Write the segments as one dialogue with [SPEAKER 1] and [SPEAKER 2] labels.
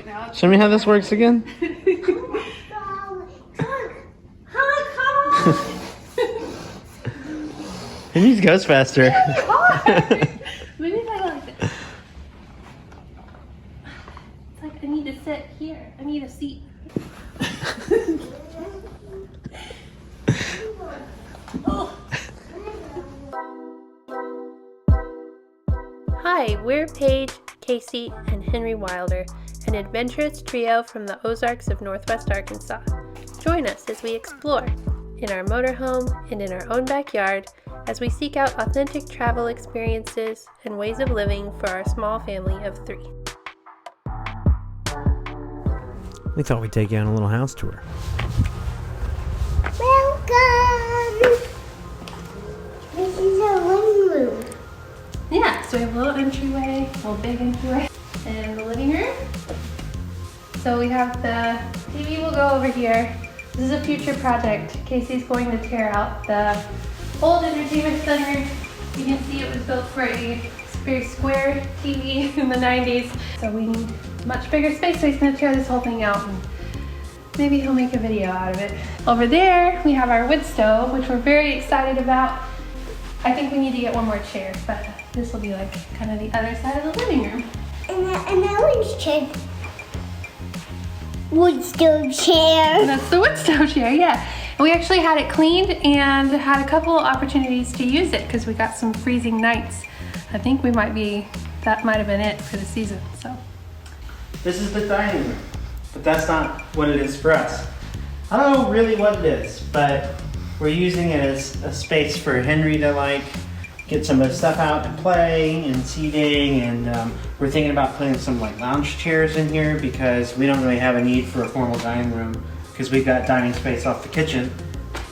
[SPEAKER 1] now.
[SPEAKER 2] Show me how this works again. Henry's goes faster.
[SPEAKER 1] Maybe if I go like this. It's like I need to sit here. I need a seat. Oh. Hi, we're Paige, Casey, and Henry Wilder, an adventurous trio from the Ozarks of Northwest Arkansas. Join us as we explore in our motorhome and in our own backyard as we seek out authentic travel experiences and ways of living for our small family of 3.
[SPEAKER 2] We thought we'd take you on a little house tour.
[SPEAKER 3] Welcome! This is our living room.
[SPEAKER 1] Yeah, so we have a little entryway, a little big entryway, and the living room. So we have the TV will go over here. This is a future project. Casey's going to tear out the old entertainment center. You can see it was built for a very square TV in the 90s. So we need much bigger space, so he's going to tear this whole thing out and maybe he'll make a video out of it. Over there, we have our wood stove, which we're very excited about. I think we need to get one more chair, but this will be like kind of the other side of the living room.
[SPEAKER 3] And that one's chair. Wood stove chair.
[SPEAKER 1] And that's the wood stove chair, yeah. And we actually had it cleaned and had a couple opportunities to use it because we got some freezing nights. I think that might have been it for the season, so.
[SPEAKER 2] This is the dining room, but that's not what it is for us. I don't know really what it is, but we're using it as a space for Henry to like get some of the stuff out and play and seating, and we're thinking about putting some like lounge chairs in here because we don't really have a need for a formal dining room because we've got dining space off the kitchen.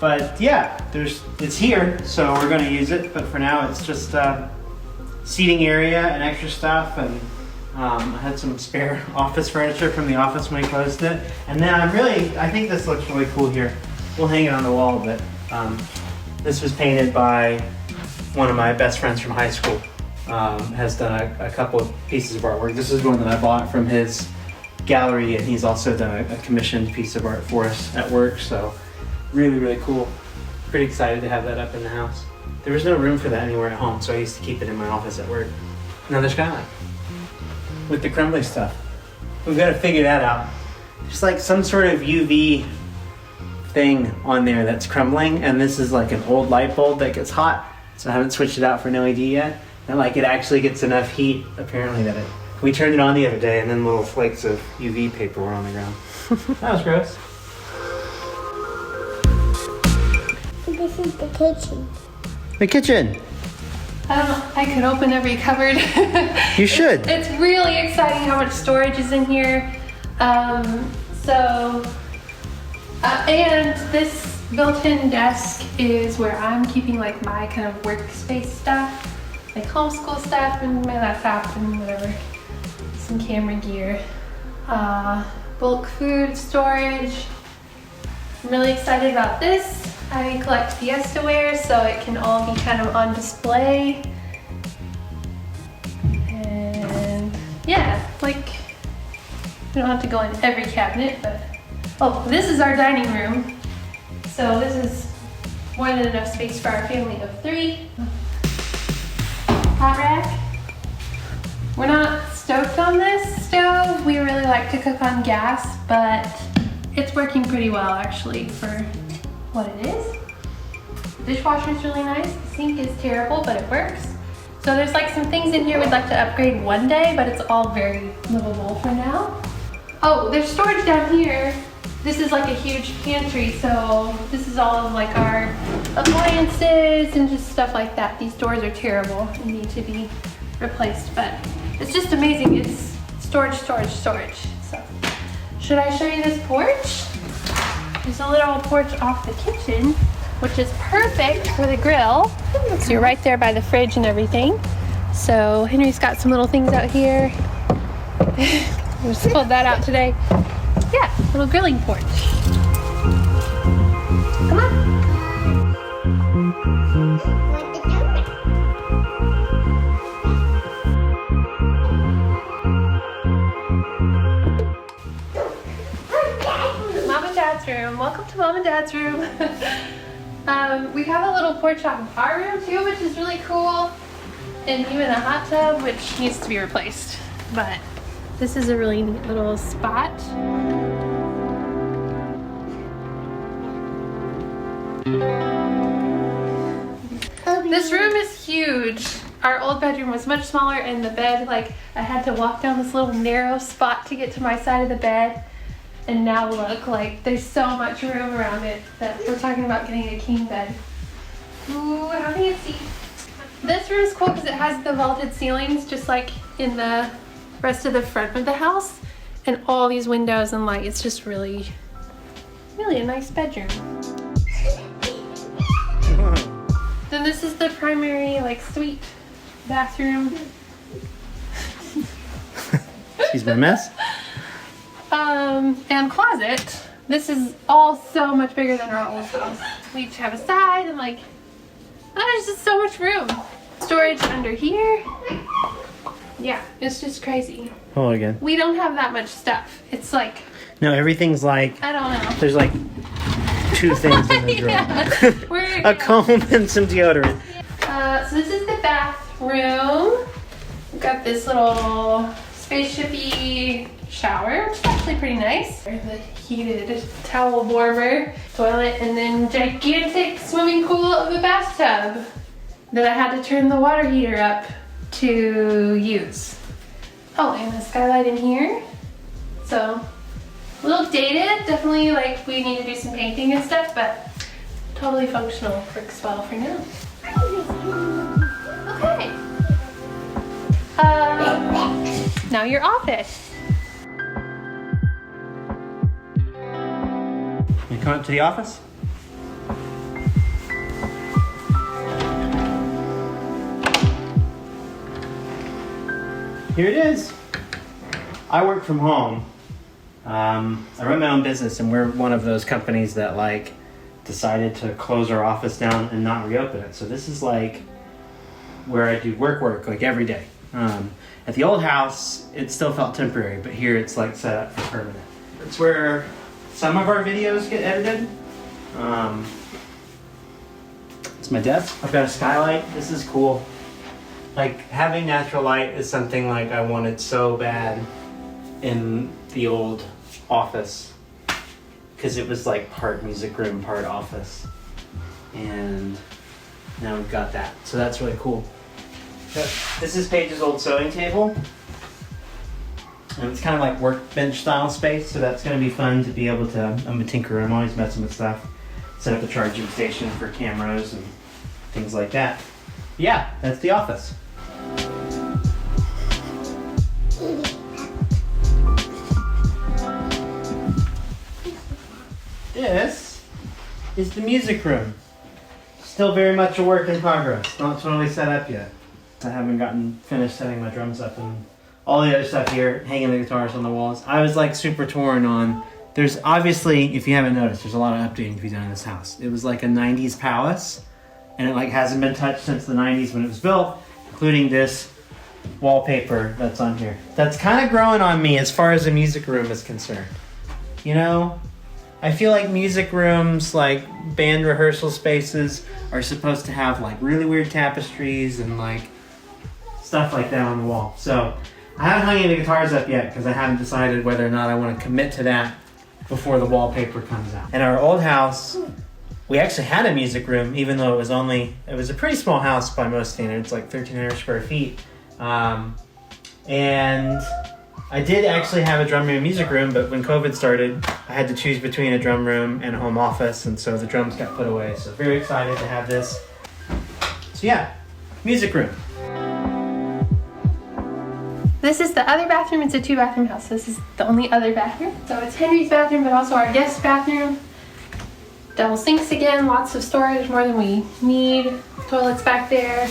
[SPEAKER 2] But yeah, it's here, so we're going to use it. But for now, it's just seating area and extra stuff. And I had some spare office furniture from the office when we closed it. And then I think this looks really cool here. We'll hang it on the wall, but this was painted by one of my best friends from high school. Has done a couple of pieces of artwork. This is one that I bought from his gallery, and he's also done a commissioned piece of art for us at work, so really, really cool. Pretty excited to have that up in the house. There was no room for that anywhere at home, so I used to keep it in my office at work. Another skylight with the crumbly stuff. We've got to figure that out. There's like some sort of UV thing on there that's crumbling, and this is like an old light bulb that gets hot, so I haven't switched it out for an LED yet. And like it actually gets enough heat, apparently, that we turned it on the other day, and then little flakes of UV paper were on the ground. That was gross.
[SPEAKER 3] This is the kitchen.
[SPEAKER 2] The kitchen.
[SPEAKER 1] I don't know, I could open every cupboard.
[SPEAKER 2] You should.
[SPEAKER 1] It's really exciting how much storage is in here. And this built-in desk is where I'm keeping like my kind of workspace stuff, like homeschool stuff and my laptop and whatever, some camera gear, bulk food storage. I'm really excited about this. I collect Fiesta ware, so it can all be kind of on display. And yeah, like, we don't have to go in every cabinet, but, oh, this is our dining room. So this is more than enough space for our family of 3. Hot rack. We're not stoked on this stove. We really like to cook on gas, but it's working pretty well actually for what it is. The dishwasher is really nice. The sink is terrible, but it works. So there's like some things in here we'd like to upgrade one day, but it's all very livable for now. Oh, there's storage down here. This is like a huge pantry, so this is all of like our appliances and just stuff like that. These doors are terrible and need to be replaced, but it's just amazing. It's storage, storage, storage. So, should I show you this porch? There's a little porch off the kitchen, which is perfect for the grill. So you're right there by the fridge and everything. So Henry's got some little things out here. We just pulled that out today. Yeah, little grilling porch. Come on. Mom and Dad's room. Welcome to Mom and Dad's room. We have a little porch off of our room too, which is really cool. And even a hot tub, which needs to be replaced. But this is a really neat little spot. This room is huge. Our old bedroom was much smaller, and the bed, like, I had to walk down this little narrow spot to get to my side of the bed. And now look, like, there's so much room around it that we're talking about getting a king bed. Ooh, how fancy. This room is cool because it has the vaulted ceilings just like in the rest of the front of the house. And all these windows and light. It's just really, really a nice bedroom. Then this is the primary, like, suite bathroom.
[SPEAKER 2] Excuse my mess.
[SPEAKER 1] And closet. This is all so much bigger than our old house. We each have a side and, like, there's just so much room. Storage under here. Yeah, it's just crazy.
[SPEAKER 2] Hold again.
[SPEAKER 1] We don't have that much stuff. It's like,
[SPEAKER 2] No, everything's like,
[SPEAKER 1] I don't know.
[SPEAKER 2] there's like 2 things in the drawer.
[SPEAKER 1] Yeah.
[SPEAKER 2] A comb and some deodorant.
[SPEAKER 1] So this is the bathroom. We've got this little spaceshipy shower, which is actually pretty nice. The heated towel warmer, toilet, and then gigantic swimming pool of a bathtub that I had to turn the water heater up to use. Oh, and a skylight in here. So, a little dated, definitely, like, we need to do some painting and stuff, but totally functional, works well for now. Okay. Now your office.
[SPEAKER 2] You come up to the office? Here it is. I work from home. I run my own business, and we're one of those companies that, like, decided to close our office down and not reopen it. So this is like where I do work like every day. At the old house, it still felt temporary, but here it's like set up for permanent. It's where some of our videos get edited. It's my desk. I've got a skylight. This is cool. Like, having natural light is something like I wanted so bad in the old office, because it was like part music room, part office. And now we've got that. So that's really cool. This is Paige's old sewing table. And it's kind of like workbench style space, so that's going to be fun to be able to, I'm a tinkerer, I'm always messing with stuff. Set up a charging station for cameras and things like that. Yeah, that's the office. This is the music room. Still very much a work in progress. Not totally set up yet. I haven't gotten finished setting my drums up and all the other stuff here, hanging the guitars on the walls. I was like super torn on, there's obviously, if you haven't noticed, there's a lot of updating to be done in this house. It was like a 90s palace, and it like hasn't been touched since the 90s when it was built, including this wallpaper that's on here. That's kind of growing on me as far as the music room is concerned. You know, I feel like music rooms, like band rehearsal spaces, are supposed to have like really weird tapestries and like stuff like that on the wall. So I haven't hung any guitars up yet because I haven't decided whether or not I want to commit to that before the wallpaper comes out. In our old house, we actually had a music room, even though it was a pretty small house by most standards, like 1,300 square feet. And I did actually have a drum room and music room, but when COVID started, I had to choose between a drum room and a home office, and so the drums got put away. So very excited to have this. So yeah, music room.
[SPEAKER 1] This is the other bathroom. It's a 2-bathroom house. This is the only other bathroom. So it's Henry's bathroom, but also our guest bathroom. Double sinks again, lots of storage, more than we need. Toilets back there,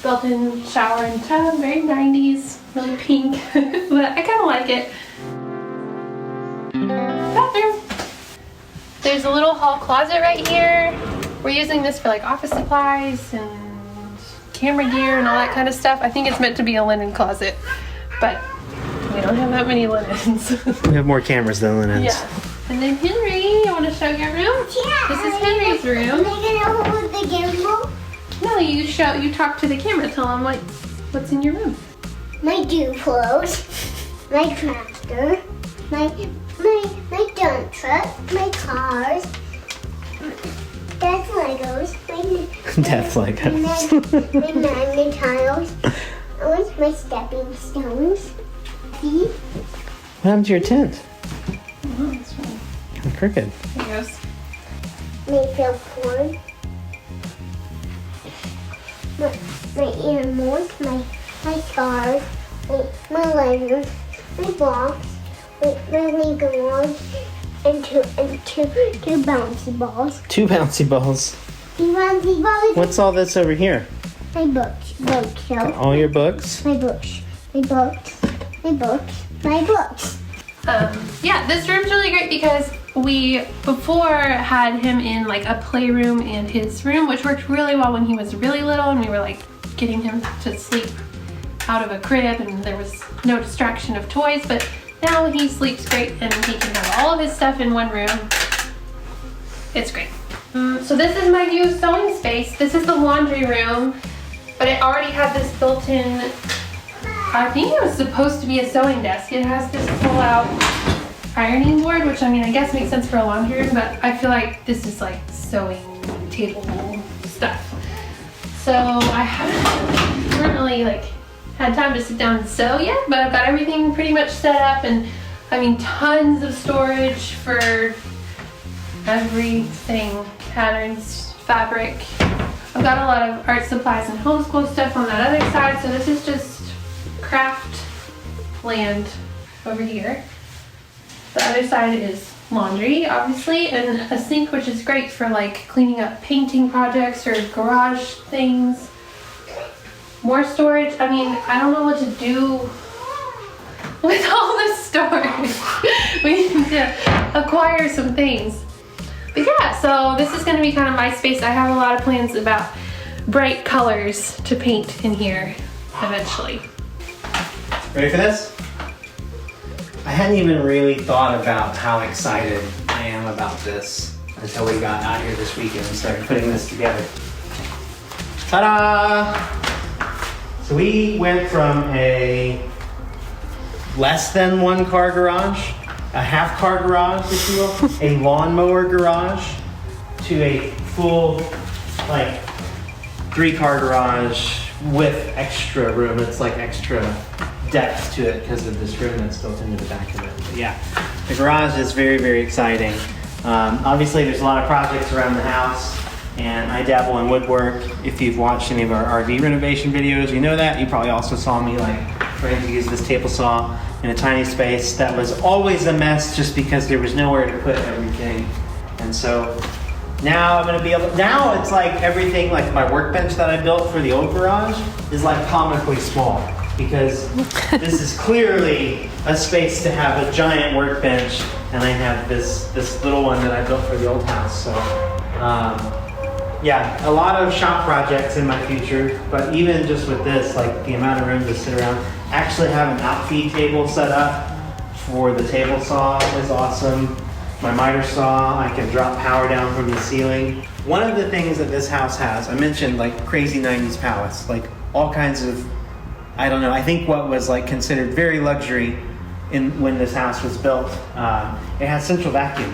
[SPEAKER 1] built-in shower and tub, very 90s, really pink, but I kind of like it. Bathroom. There's a little hall closet right here. We're using this for like office supplies and camera gear and all that kind of stuff. I think it's meant to be a linen closet, but We don't have that many linens.
[SPEAKER 2] We have more cameras than linens.
[SPEAKER 1] Yeah. And then Henry, you want to show your room?
[SPEAKER 3] Yeah.
[SPEAKER 1] This is Henry's room.
[SPEAKER 3] Am I gonna hold the gimbal?
[SPEAKER 1] No, you talk to the camera. Tell them what's in your room.
[SPEAKER 3] My Duplos, my tractor, my dump truck, my cars, Dad's Legos,
[SPEAKER 2] Death Legos.
[SPEAKER 3] my magnet tiles, my stepping stones. See?
[SPEAKER 2] What happened to your tent?
[SPEAKER 1] Oh, that's right.
[SPEAKER 2] Kind of crooked.
[SPEAKER 1] There goes.
[SPEAKER 3] My billboard, my animals, my stars, my letters, my blocks, my Lego ones, and two bouncy balls.
[SPEAKER 2] 2 bouncy balls.
[SPEAKER 3] 2 bouncy balls.
[SPEAKER 2] What's all this over here?
[SPEAKER 3] My bookshelf.
[SPEAKER 2] All your books?
[SPEAKER 3] My books.
[SPEAKER 1] Yeah, this room's really great because we before had him in like a playroom and his room, which worked really well when he was really little and we were like getting him to sleep out of a crib and there was no distraction of toys, but now he sleeps great and he can have all of his stuff in one room. It's great. So this is my new sewing space. This is the laundry room, but it already had this built-in, I think it was supposed to be a sewing desk. It has this pull-out ironing board, which I mean, I guess makes sense for a laundry room, but I feel like this is like sewing table stuff. So I haven't really like had time to sit down and sew yet, but I've got everything pretty much set up and I mean tons of storage for everything, patterns, fabric. I've got a lot of art supplies and homeschool stuff on that other side, so this is just craft land over here. The other side is laundry, obviously, and a sink, which is great for like cleaning up painting projects or garage things. More storage. I mean, I don't know what to do with all this storage. We need to acquire some things. But yeah, so this is going to be kind of my space. I have a lot of plans about bright colors to paint in here eventually.
[SPEAKER 2] Ready for this? I hadn't even really thought about how excited I am about this until we got out here this weekend and started putting this together. Ta-da! So we went from a less than 1 car garage, a half car garage, if you will, a lawnmower garage, to a full, like, 3 car garage with extra room. It's like extra depth to it because of this room that's built into the back of it. But yeah, the garage is very, very exciting. Obviously, there's a lot of projects around the house, and I dabble in woodwork. If you've watched any of our RV renovation videos, you know that. You probably also saw me like trying to use this table saw in a tiny space that was always a mess just because there was nowhere to put everything. And so now I'm gonna be able, now it's like everything, like my workbench that I built for the old garage is like comically small because this is clearly a space to have a giant workbench, and I have this little one that I built for the old house. So yeah, a lot of shop projects in my future, but even just with this, like the amount of room to sit around, actually have an outfeed table set up for the table saw is awesome. My miter saw, I can drop power down from the ceiling. One of the things that this house has, I mentioned like crazy 90s palettes, like all kinds of, I don't know, I think what was like considered very luxury when this house was built. It has central vacuum,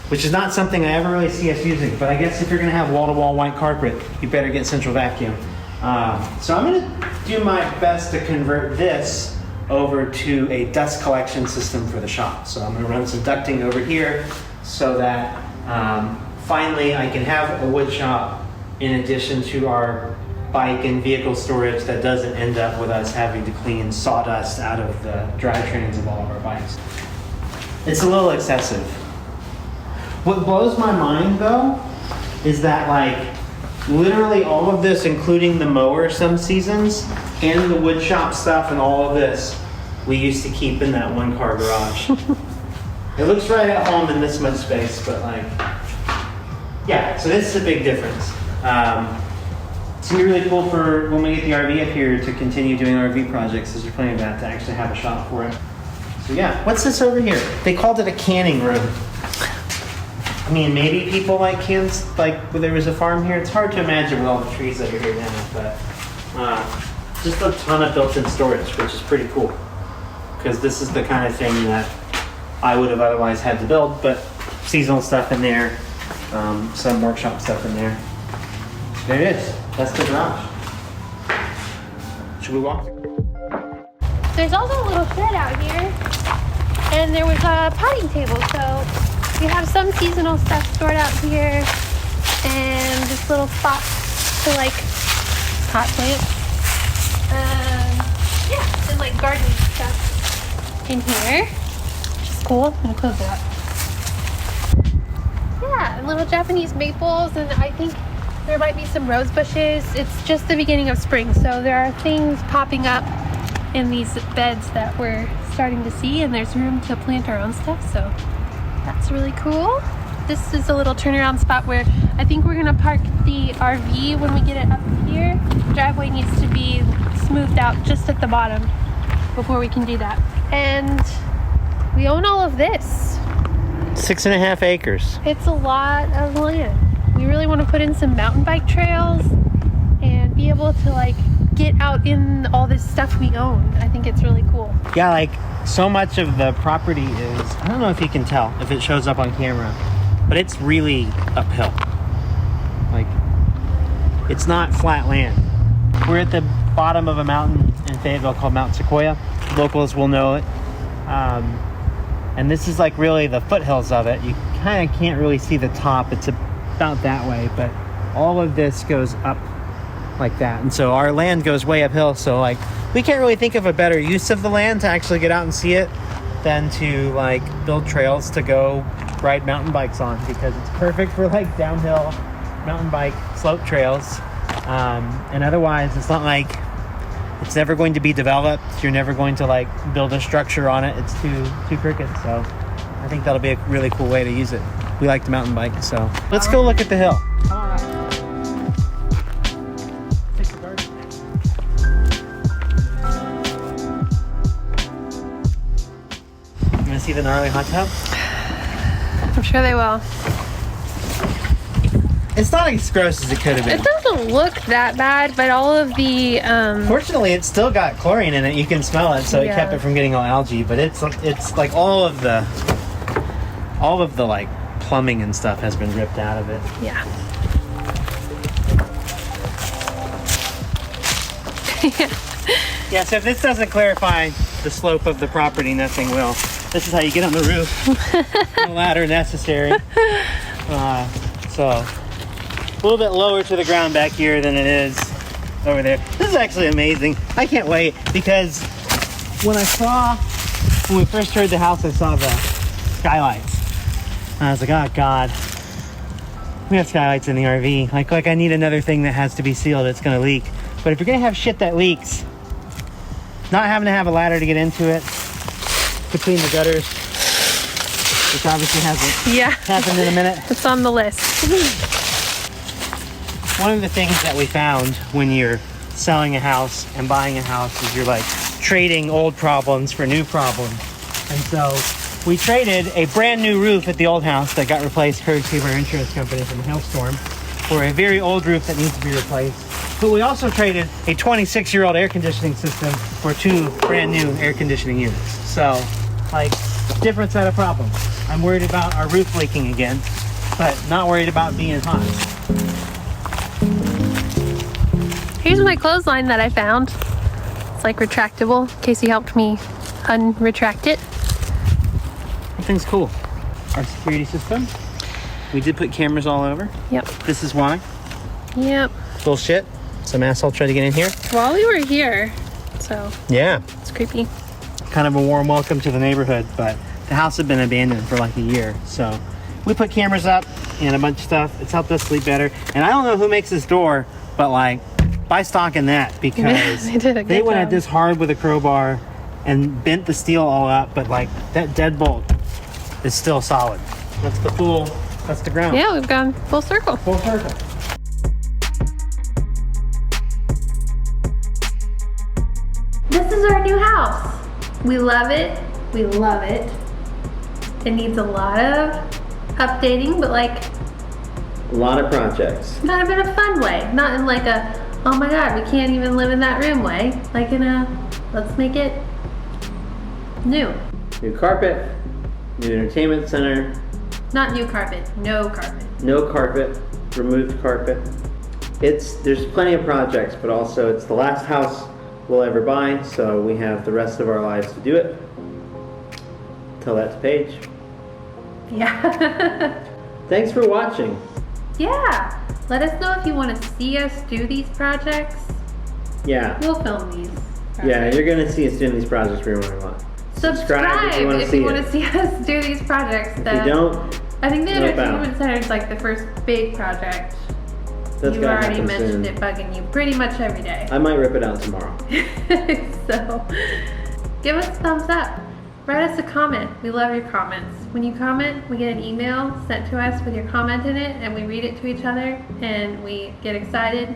[SPEAKER 2] which is not something I ever really see us using, but I guess if you're gonna have wall-to-wall white carpet, you better get central vacuum. So I'm gonna do my best to convert this over to a dust collection system for the shop. So I'm gonna run some ducting over here so that finally I can have a wood shop in addition to our bike and vehicle storage that doesn't end up with us having to clean sawdust out of the drivetrains of all of our bikes. It's a little excessive. What blows my mind though is that like literally all of this, including the mower some seasons and the wood shop stuff and all of this, we used to keep in that 1 car garage. It looks right at home in this much space, but like, yeah, so this is a big difference. It's gonna be really cool for when we get the RV up here to continue doing RV projects, as we're planning that, to actually have a shop for it. So yeah, what's this over here? They called it a canning room. I mean, maybe people like cans, like when there was a farm here. It's hard to imagine with all the trees that are here now, but just a ton of built-in storage, which is pretty cool. Because this is the kind of thing that I would have otherwise had to build, but seasonal stuff in there, some workshop stuff in there. There it is. That's the garage. Should we walk?
[SPEAKER 1] There's also a little shed out here, and there was a potting table, so we have some seasonal stuff stored out here, and this little spot to like hot plants, yeah, and like gardening stuff in here, which is cool. I'm gonna close that. Yeah, and little Japanese maples, and I think there might be some rose bushes. It's just the beginning of spring, so there are things popping up in these beds that we're starting to see, and there's room to plant our own stuff, so that's really cool. This is a little turnaround spot where I think we're gonna park the RV when we get it up here. The driveway needs to be smoothed out just at the bottom before we can do that. And we own all of this.
[SPEAKER 2] 6.5 acres.
[SPEAKER 1] It's a lot of land. We really want to put in some mountain bike trails and be able to like get out in all this stuff we own. I think it's really cool.
[SPEAKER 2] Yeah, like so much of the property is, I don't know if you can tell if it shows up on camera, but it's really uphill. Like, it's not flat land. We're at the bottom of a mountain in Fayetteville called Mount Sequoia. Locals will know it. And this is like really the foothills of it. You kind of can't really see the top. It's about that way, but all of this goes up like that. And so our land goes way uphill. So like, we can't really think of a better use of the land to actually get out and see it than to like build trails to go ride mountain bikes on, because it's perfect for like downhill mountain bike slope trails. And otherwise it's not like, it's never going to be developed. You're never going to like build a structure on it. It's too crooked. So I think that'll be a really cool way to use it. We like to mountain bike, so let's go look at the hill. Come on up. You want to see the gnarly hot tub?
[SPEAKER 1] I'm sure they will.
[SPEAKER 2] It's not as gross as it could have been.
[SPEAKER 1] It doesn't look that bad, but all of the
[SPEAKER 2] Fortunately, it's still got chlorine in it. You can smell it, so it kept it from getting all algae. But it's like all of the like plumbing and stuff has been ripped out of it.
[SPEAKER 1] yeah.
[SPEAKER 2] Yeah. So if this doesn't clarify the slope of the property, nothing will. This is how you get on the roof. No ladder necessary. So a little bit lower to the ground back here than it is over there. This is actually amazing. I can't wait, because when we first heard the house, I saw the skylights. And I was like, oh God, we have skylights in the RV. Like I need another thing that has to be sealed. It's gonna leak. But if you're gonna have shit that leaks, not having to have a ladder to get into it between the gutters, which obviously hasn't happened in a minute.
[SPEAKER 1] It's on the list.
[SPEAKER 2] One of the things that we found when you're selling a house and buying a house is you're like trading old problems for new problems. And so we traded a brand new roof at the old house that got replaced courtesy of our insurance company from a hailstorm for a very old roof that needs to be replaced. But we also traded a 26-year-old air conditioning system for 2 brand new air conditioning units. So, like, different set of problems. I'm worried about our roof leaking again, but not worried about being hot.
[SPEAKER 1] Here's my clothesline that I found. It's like retractable. Casey helped me unretract it.
[SPEAKER 2] That thing's cool. Our security system. We did put cameras all over.
[SPEAKER 1] Yep.
[SPEAKER 2] This is why.
[SPEAKER 1] Yep.
[SPEAKER 2] Bullshit. Some asshole tried to get in here.
[SPEAKER 1] While we were here, so
[SPEAKER 2] Yeah.
[SPEAKER 1] it's creepy.
[SPEAKER 2] Kind of a warm welcome to the neighborhood, but the house had been abandoned for like a year. So we put cameras up and a bunch of stuff. It's helped us sleep better. And I don't know who makes this door, but like, buy stock in that, because
[SPEAKER 1] They did a good
[SPEAKER 2] they went
[SPEAKER 1] job.
[SPEAKER 2] at this hard with a crowbar and bent the steel all up, but like that deadbolt is still solid. That's the pool. That's the ground.
[SPEAKER 1] Yeah, we've gone full circle.
[SPEAKER 2] Full circle.
[SPEAKER 1] house. We love it. We love it. It needs a lot of updating, but like
[SPEAKER 2] A lot of projects.
[SPEAKER 1] kind of in a fun way. Not in like a, oh my God, we can't even live in that room way. Like in a, let's make it new.
[SPEAKER 2] New carpet, new entertainment center,
[SPEAKER 1] Not new carpet, no carpet.
[SPEAKER 2] no carpet, removed carpet. There's plenty of projects, but also it's the last house we'll ever buy, so we have the rest of our lives to do it. Tell that to Paige.
[SPEAKER 1] Yeah.
[SPEAKER 2] Thanks for watching.
[SPEAKER 1] Yeah. Let us know if you want to see us do these projects.
[SPEAKER 2] Yeah.
[SPEAKER 1] We'll film these.
[SPEAKER 2] Yeah,
[SPEAKER 1] projects.
[SPEAKER 2] you're gonna see us doing these projects we really want.
[SPEAKER 1] Subscribe if you want
[SPEAKER 2] it.
[SPEAKER 1] to see us do these projects.
[SPEAKER 2] If you don't,
[SPEAKER 1] I think the
[SPEAKER 2] no doubt.
[SPEAKER 1] entertainment center is like the first big project.
[SPEAKER 2] that's
[SPEAKER 1] You've
[SPEAKER 2] gotta
[SPEAKER 1] already
[SPEAKER 2] happen
[SPEAKER 1] mentioned
[SPEAKER 2] soon.
[SPEAKER 1] it bugging you pretty much every day.
[SPEAKER 2] I might rip it out tomorrow.
[SPEAKER 1] So, give us a thumbs up. Write us a comment. We love your comments. When you comment, we get an email sent to us with your comment in it, and we read it to each other, and we get excited.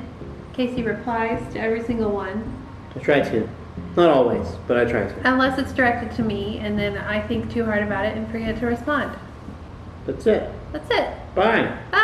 [SPEAKER 1] Casey replies to every single one.
[SPEAKER 2] I try to. Not always, but I try to.
[SPEAKER 1] Unless it's directed to me, and then I think too hard about it and forget to respond.
[SPEAKER 2] That's it.
[SPEAKER 1] That's it.
[SPEAKER 2] Bye.
[SPEAKER 1] Bye.